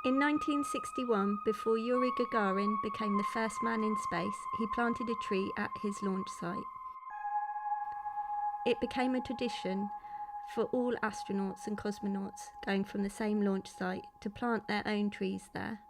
In 1961, before Yuri Gagarin became the first man in space, he planted a tree at his launch site. It became a tradition for all astronauts and cosmonauts going from the same launch site to plant their own trees there.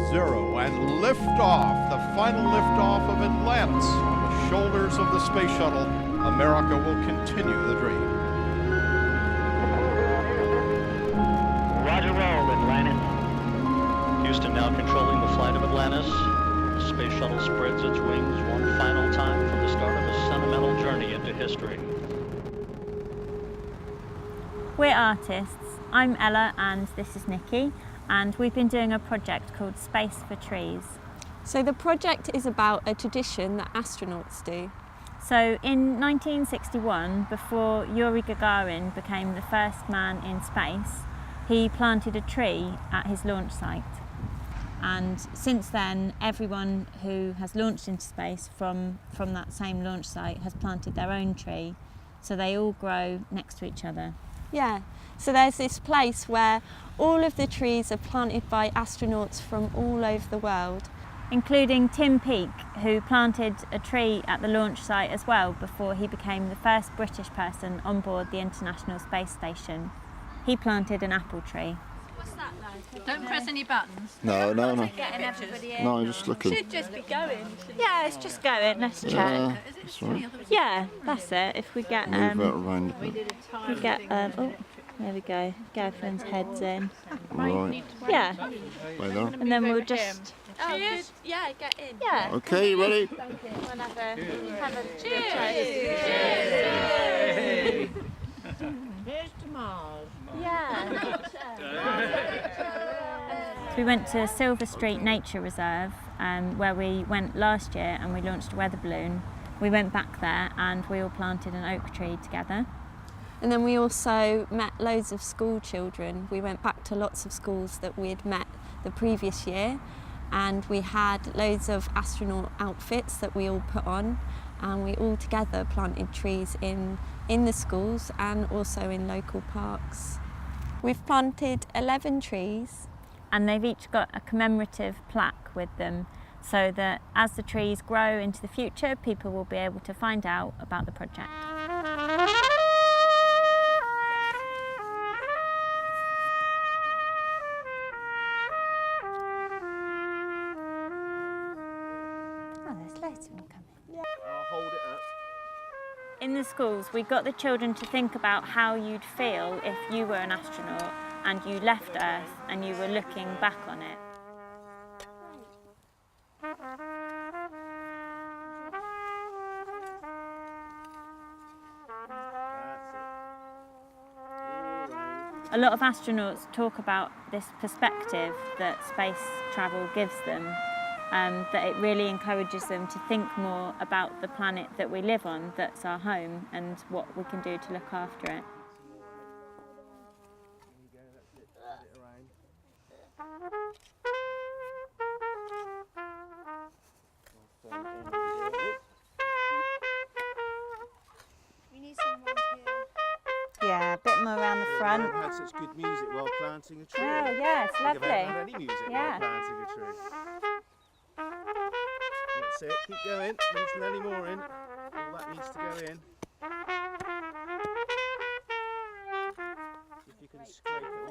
Zero and liftoff, the final liftoff of Atlantis on the shoulders of the space shuttle. America will continue the dream. Roger, roll, Atlantis. Houston now controlling the flight of Atlantis. The space shuttle spreads its wings one final time for the start of a sentimental journey into history. We're artists. I'm Ella and this is Nicki, and we've been doing a project called Space for Trees. So the project is about a tradition that astronauts do. So in 1961, before Yuri Gagarin became the first man in space, he planted a tree at his launch site. And since then, everyone who has launched into space from that same launch site has planted their own tree, so they all grow next to each other. Yeah, so there's this place where all of the trees are planted by astronauts from all over the world. Including Tim Peake, who planted a tree at the launch site as well before he became the first British person on board the International Space Station. He planted an apple tree. What's that like? Don't press any buttons. No. Getting everybody in. No, I'm just looking. Should just be going. Yeah, it's just going. Let's check. That's right. Yeah, that's it. If we get Move that around. we get oh, there we go. Get everyone's heads in. Right. Yeah, Wait there. and then we'll just Cheers. Yeah, get in. yeah. Okay, you ready? We'll have a Cheers. Here's to Mars. Yeah. We went to Silver Street Nature Reserve, where we went last year, and we launched a weather balloon. We went back there and we all planted an oak tree together. And then we also met loads of school children. We went back to lots of schools that we had met the previous year, and we had loads of astronaut outfits that we all put on, and we all together planted trees in the schools and also in local parks. We've planted 11 trees. And they've each got a commemorative plaque with them, so that as the trees grow into the future, people will be able to find out about the project. Oh, there's loads of them coming. I'll hold it up. In the schools, we got the children to think about how you'd feel if you were an astronaut and you left Earth and you were looking back on it. A lot of astronauts talk about this perspective that space travel gives them, that it really encourages them to think more about the planet that we live on, that's our home, and what we can do to look after it. We need someone here. Yeah, a bit more around the front. I've had such good music while planting a tree. Oh, yeah, it's I think I've lovely. ever had any music Yeah. while planting a tree. That's it, keep going. There's any more in. All that needs to go in. If you can scrape it